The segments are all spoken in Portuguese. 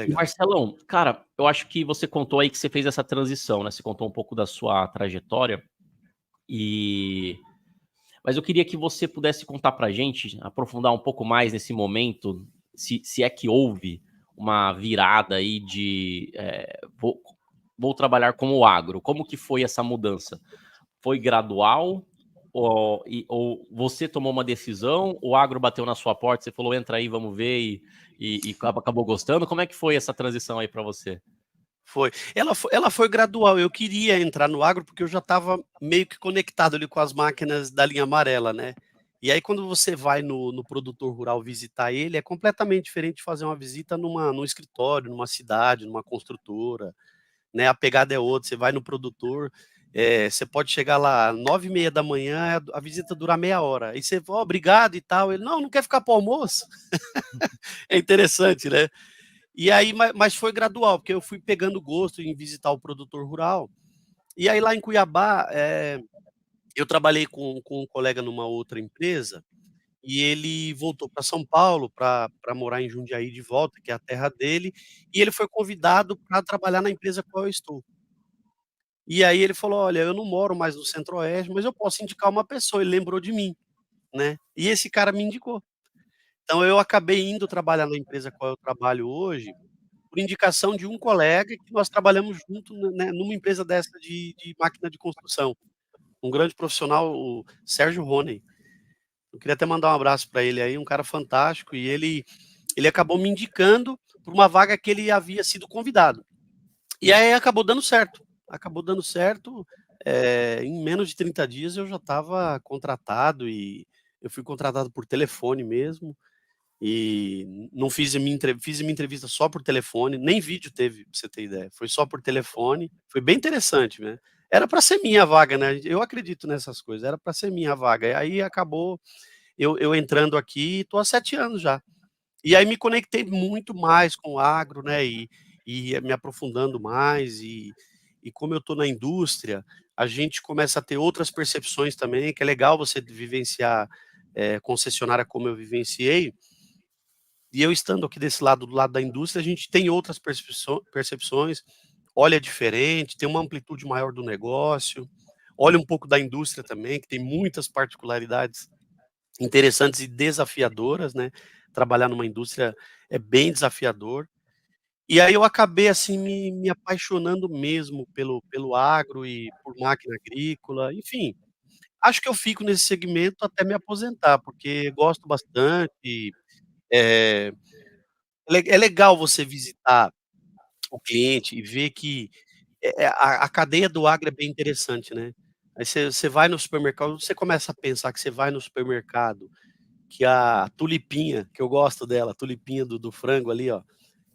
E legal. Marcelão, cara, eu acho que você contou aí que você fez essa transição, né? Você contou um pouco da sua trajetória e mas eu queria que você pudesse contar pra gente, aprofundar um pouco mais nesse momento, se é que houve uma virada aí de vou trabalhar como agro. Como que foi essa mudança? Foi gradual? Ou você tomou uma decisão, o agro bateu na sua porta, você falou, entra aí, vamos ver, e acabou gostando? Como é que foi essa transição aí pra você? Foi. Ela foi gradual, eu queria entrar no agro, porque eu já estava meio que conectado ali com as máquinas da linha amarela, né. E aí quando você vai no produtor rural visitar ele, é completamente diferente de fazer uma visita num escritório, numa cidade, numa construtora, né, a pegada é outra, você vai no produtor, você pode chegar lá 9h30, a visita dura meia hora, aí você: "Ó, obrigado e tal", ele: "Não, não quer ficar para o almoço?". É interessante, né. E aí mas foi gradual, porque eu fui pegando gosto em visitar o produtor rural, e aí lá em Cuiabá, eu trabalhei com um colega numa outra empresa, e ele voltou para São Paulo para morar em Jundiaí de volta, que é a terra dele, e ele foi convidado para trabalhar na empresa qual eu estou. E aí ele falou: "Olha, eu não moro mais no Centro-Oeste, mas eu posso indicar uma pessoa", ele lembrou de mim, né, e esse cara me indicou. Então eu acabei indo trabalhar na empresa qual eu trabalho hoje, por indicação de um colega que nós trabalhamos junto, né, numa empresa dessa de máquina de construção. Um grande profissional, o Sérgio Roney. Eu queria até mandar um abraço para ele aí, um cara fantástico, e ele acabou me indicando para uma vaga que ele havia sido convidado. E aí acabou dando certo, em menos de 30 dias eu já estava contratado e eu fui contratado por telefone mesmo, e não fiz a minha entrevista só por telefone, nem vídeo teve, pra você ter ideia, foi só por telefone, foi bem interessante, né. Era para ser minha a vaga, né, eu acredito nessas coisas, era para ser minha a vaga, e aí acabou eu entrando aqui, tô há 7 anos já. E aí me conectei muito mais com o agro, né, e me aprofundando mais, e como eu tô na indústria, a gente começa a ter outras percepções também, que é legal você vivenciar, concessionária como eu vivenciei, e eu estando aqui desse lado, do lado da indústria, a gente tem outras percepções, olha diferente, tem uma amplitude maior do negócio, olha um pouco da indústria também, que tem muitas particularidades interessantes e desafiadoras, né, trabalhar numa indústria é bem desafiador. E aí eu acabei, assim, me apaixonando mesmo pelo agro e por máquina agrícola, enfim, acho que eu fico nesse segmento até me aposentar, porque gosto bastante, eh é legal você visitar o cliente e ver que, a cadeia do agro é bem interessante, né. Aí você vai no supermercado, você começa a pensar que você vai no supermercado, que a tulipinha, que eu gosto dela, a tulipinha do frango ali, ó,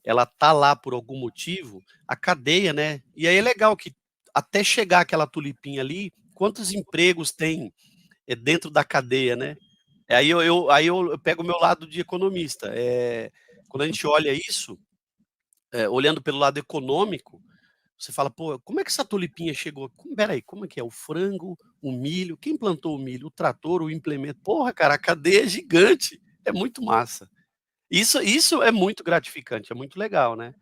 ela tá lá por algum motivo, a cadeia, né. E aí é legal que até chegar aquela tulipinha ali, quantos empregos tem, dentro da cadeia, né. Aí eu pego o meu lado de economista, quando a gente olha isso, olhando pelo lado econômico, você fala: "Pô, como é que essa tulipinha chegou? Espera aí, como é que é? O frango, o milho, quem plantou o milho? O trator, o implemento?". Porra, cara, a cadeia é gigante, é muito massa. Isso é muito gratificante, é muito legal, né.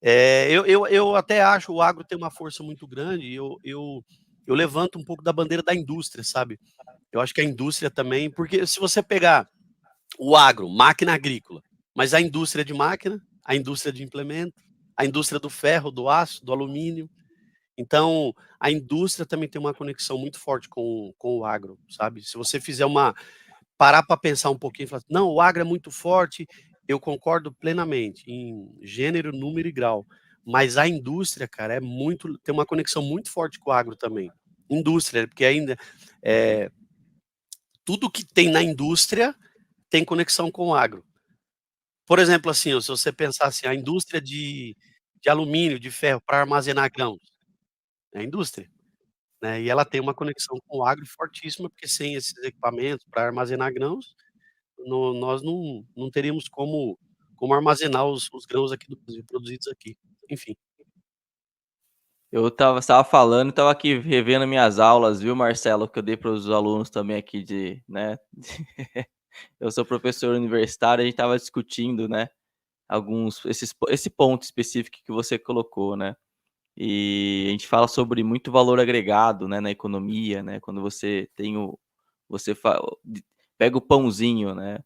Eu até acho o agro tem uma força muito grande, e eu levanto um pouco da bandeira da indústria, sabe. Eu acho que a indústria também, porque se você pegar o agro, máquina agrícola, mas a indústria de máquina, a indústria de implemento, a indústria do ferro, do aço, do alumínio. Então, a indústria também tem uma conexão muito forte com o agro, sabe. Se você fizer uma parar para pensar um pouquinho e falar assim: "Não, o agro é muito forte", eu concordo plenamente em gênero, número e grau, mas a indústria, cara, tem uma conexão muito forte com o agro também. Indústria, porque ainda, eh, tudo que tem na indústria tem conexão com o agro. Por exemplo, assim, ó, se você pensar assim, a indústria de alumínio, de ferro para armazenar grãos, é a indústria, né, e ela tem uma conexão com o agro fortíssima, porque sem esses equipamentos para armazenar grãos, nós não teríamos como armazenar os grãos aqui do Brasil, produzidos aqui, enfim. Você estava falando, estava aqui revendo minhas aulas, viu, Marcelo, que eu dei para os alunos também aqui de, né, eu sou professor universitário, a gente estava discutindo, né, esse ponto específico que você colocou, né? E a gente fala sobre muito valor agregado, né, na economia, né? Quando você tem pega o pãozinho, né?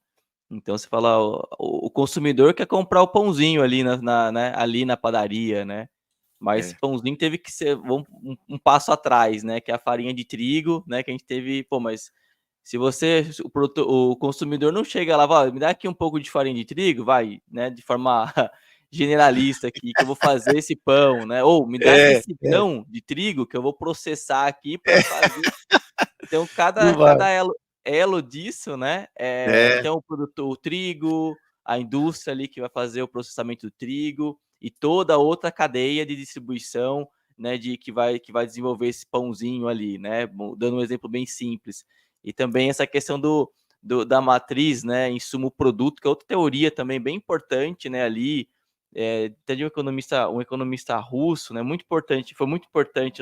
Então você fala, o consumidor quer comprar o pãozinho ali né, ali na padaria, né? Mas esse pãozinho teve que ser um passo atrás, né? Que é a farinha de trigo, né? Que a gente teve, mas se o consumidor não chega lá, vai, me dá aqui um pouco de farinha de trigo, vai, né? De forma generalista aqui, que eu vou fazer esse pão, né? Ou me dá aqui esse grão de trigo que eu vou processar aqui para fazer. Então, cada elo disso, né? Então, o produtor, o trigo, a indústria ali que vai fazer o processamento do trigo e toda outra cadeia de distribuição, né? Que vai desenvolver esse pãozinho ali, né? Dando um exemplo bem simples. E também essa questão da matriz, né? Insumo-produto, que é outra teoria também bem importante, né? Ali, tem um economista russo, né? Muito importante, foi muito importante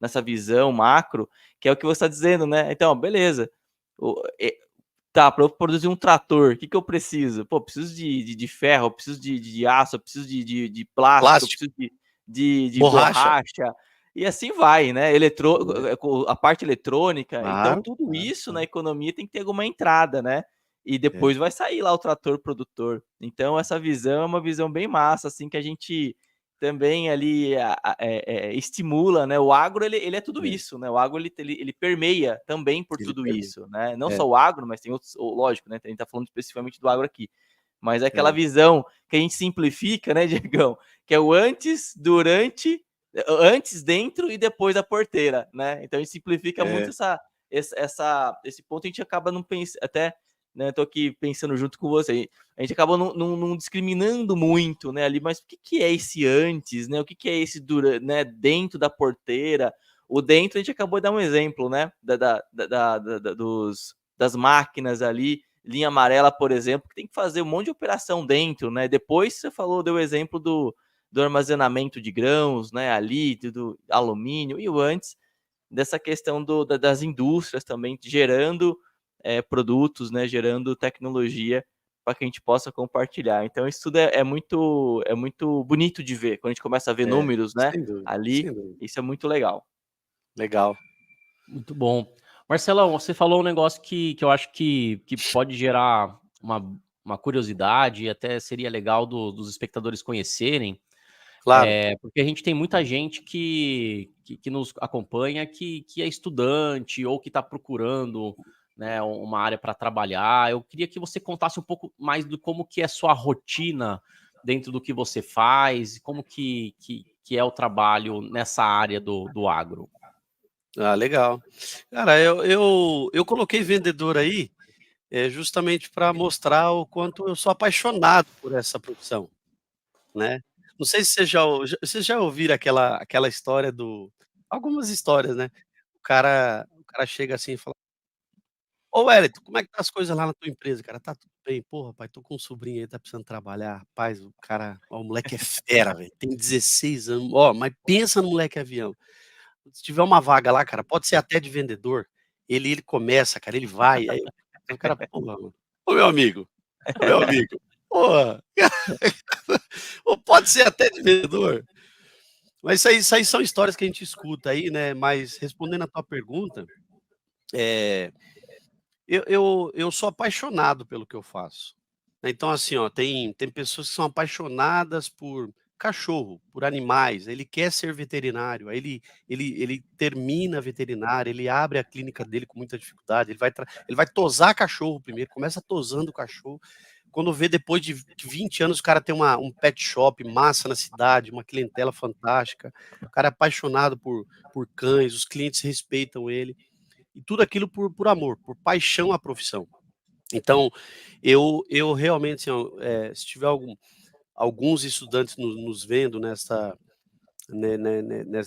nessa visão macro, que é o que você está dizendo, né? Então, beleza. Tá, para eu produzir um trator, o que eu preciso? Pô, preciso de ferro, eu preciso de aço, eu preciso de plástico, eu preciso de borracha. E assim vai, né? A parte eletrônica. Então, tudo isso na economia tem que ter alguma entrada, né? E depois vai sair lá o trator produtor. Então, essa visão é uma visão bem massa, assim, que a gente também ali estimula, né? O agro, ele é tudo isso, né? O agro, ele permeia também por tudo isso, né? Não só o agro, mas tem outros, lógico, né? A gente tá falando especificamente do agro aqui. Mas é aquela visão que a gente simplifica, né, Diegão? Que é o antes, antes, dentro e depois da porteira, né? Então a gente simplifica muito esse ponto, a gente acaba não pensando, até, né, tô aqui pensando junto com você, a gente acaba não discriminando muito, né, ali, mas o que é esse antes, né? O que é esse né, dentro da porteira? O dentro, a gente acabou de dar um exemplo, né, das máquinas ali, linha amarela, por exemplo, que tem que fazer um monte de operação dentro, né? Depois você deu o exemplo do armazenamento de grãos, né, ali, do alumínio, e o antes dessa questão das indústrias também gerando produtos, né, gerando tecnologia para que a gente possa compartilhar. Então isso tudo é muito bonito de ver, quando a gente começa a ver números, né, ali, isso é muito legal. Legal. Muito bom. Marcelão, você falou um negócio que eu acho que pode gerar uma curiosidade e até seria legal dos espectadores conhecerem. Claro. Porque a gente tem muita gente que nos acompanha que é estudante ou que está procurando, né, uma área para trabalhar. Eu queria que você contasse um pouco mais do como que é a sua rotina dentro do que você faz, como que é o trabalho nessa área do agro. Ah, legal. Cara, eu coloquei vendedor aí justamente para mostrar o quanto eu sou apaixonado por essa profissão, né. Não sei se vocês já ouviram aquela história algumas histórias, né. O cara chega assim e fala: "Ô Wellington, como é que tá as coisas lá na tua empresa, cara?" "Tá tudo bem." "Pô, rapaz, tô com um sobrinho aí, tá precisando trabalhar." Rapaz, o moleque é fera, velho, tem 16 anos. Mas pensa no moleque avião. Se tiver uma vaga lá, cara, pode ser até de vendedor, ele começa, cara, ele vai, aí o cara: "Porra, mano, ô meu amigo, porra, ou pode ser até de vendedor." Mas isso aí são histórias que a gente escuta aí, né, mas respondendo a tua pergunta, eu sou apaixonado pelo que eu faço. Então, assim, ó, tem pessoas que são apaixonadas por cachorro, por animais, ele quer ser veterinário, aí ele termina a veterinária, ele abre a clínica dele com muita dificuldade, ele vai tosar cachorro primeiro, começa tosando o cachorro, quando vê depois de 20 anos o cara tem um pet shop massa na cidade, uma clientela fantástica, o cara é apaixonado por cães, os clientes respeitam ele, e tudo aquilo por amor, por paixão à profissão. Então, eu realmente, assim, ó, se tiver alguns estudantes nos vendo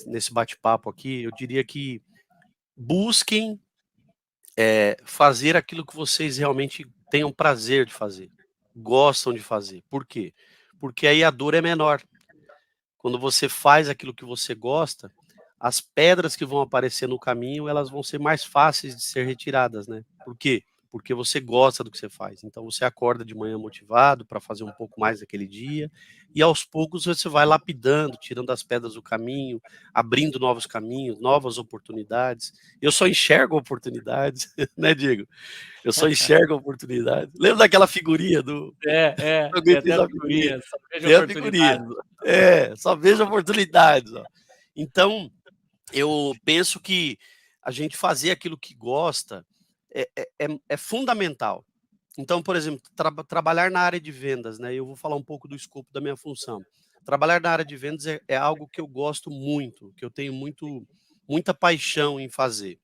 nesse bate-papo aqui, eu diria que busquem, fazer aquilo que vocês realmente tenham prazer de fazer, gostam de fazer. Por quê? Porque aí a dor é menor. Quando você faz aquilo que você gosta, as pedras que vão aparecer no caminho, elas vão ser mais fáceis de ser retiradas, né. Por quê? porque você gosta do que você faz. Então você acorda de manhã motivado para fazer um pouco mais naquele dia, e aos poucos você vai lapidando, tirando as pedras do caminho, abrindo novos caminhos, novas oportunidades. Eu só enxergo oportunidades, né, Diego? Eu só enxergo oportunidades. Lembra daquela figurinha do Tem alguém até fez a a figurinha? figurinha, só vejo Tem a figurinha. oportunidades. Só vejo oportunidades, ó. Então, eu penso que a gente fazer aquilo que gosta é fundamental. Então, por exemplo, trabalhar na área de vendas, né? Eu vou falar um pouco do escopo da minha função. Trabalhar na área de vendas é algo que eu gosto muito, que eu tenho muita paixão em fazer.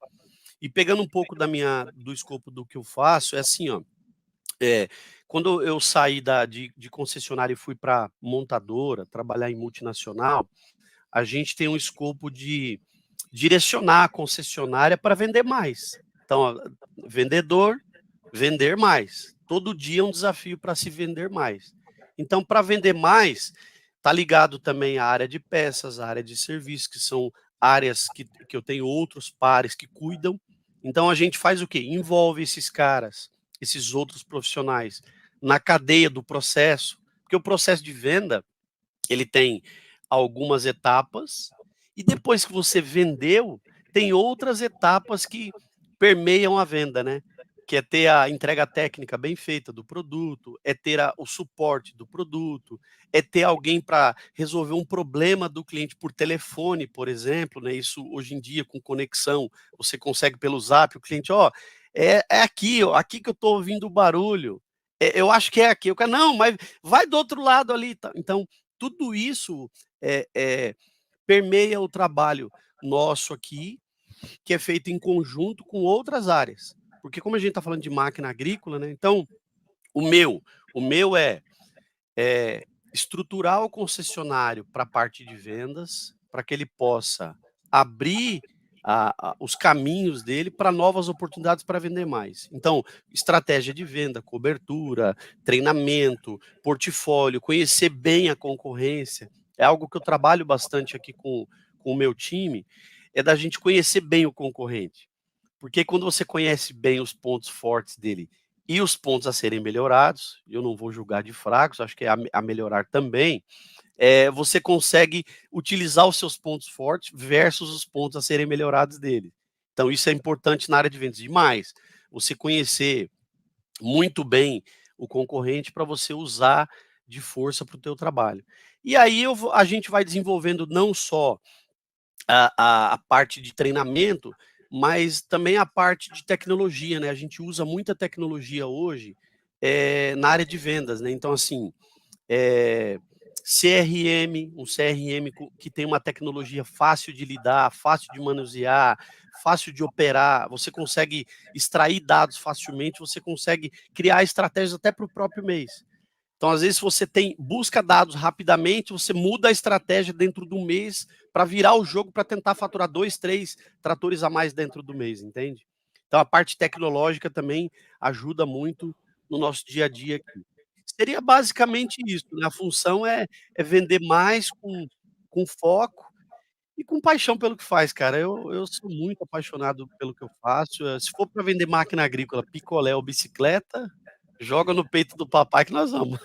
E pegando um pouco do escopo do que eu faço, é assim, ó. É, quando eu saí de concessionária e fui para montadora, trabalhar em multinacional, a gente tem um escopo de direcionar a concessionária para vender mais. Então, ó, vendedor, vender mais. Todo dia é um desafio para se vender mais. Então, para vender mais, está ligado também à área de peças, à área de serviços, que são áreas que eu tenho outros pares que cuidam. Então, a gente faz o quê? Envolve esses caras, esses outros profissionais, na cadeia do processo, porque o processo de venda, ele tem algumas etapas, e depois que você vendeu, tem outras etapas que permeiam a venda, né? Que é ter a entrega técnica bem feita do produto, é ter o suporte do produto, é ter alguém para resolver um problema do cliente por telefone, por exemplo, né? Isso hoje em dia com conexão, você consegue pelo Zap, o cliente, ó, é aqui, ó, aqui que eu estou ouvindo o barulho. Eu acho que é aqui. O cara, não, mas vai do outro lado ali. Tá? Então, tudo isso permeia o trabalho nosso aqui, que é feito em conjunto com outras áreas. Porque como a gente está falando de máquina agrícola, né? Então, o meu é estruturar o concessionário para a parte de vendas, para que ele possa abrir os caminhos dele para novas oportunidades para vender mais. Então, estratégia de venda, cobertura, treinamento, portfólio, conhecer bem a concorrência, é algo que eu trabalho bastante aqui com o meu time, é da gente conhecer bem o concorrente. Porque quando você conhece bem os pontos fortes dele e os pontos a serem melhorados, eu não vou julgar de fracos, acho que é a melhorar também, você consegue utilizar os seus pontos fortes versus os pontos a serem melhorados dele. Então, isso é importante na área de vendas demais. Você conhecer muito bem o concorrente para você usar de força para o teu trabalho. E aí a gente vai desenvolvendo não só a parte de treinamento, mas também a parte de tecnologia, né? A gente usa muita tecnologia hoje na área de vendas, né? Então, assim, um CRM que tem uma tecnologia fácil de lidar, fácil de manusear, fácil de operar, você consegue extrair dados facilmente, você consegue criar estratégias até para o próprio mês. Então, às vezes, você busca dados rapidamente, você muda a estratégia dentro do mês para virar o jogo para tentar faturar 2, 3 tratores a mais dentro do mês, entende? Então, a parte tecnológica também ajuda muito no nosso dia a dia aqui. Seria basicamente isso, né? A função é vender mais com foco e com paixão pelo que faz, cara. Eu sou muito apaixonado pelo que eu faço. Se for para vender máquina agrícola, picolé ou bicicleta, joga no peito do papai que nós vamos.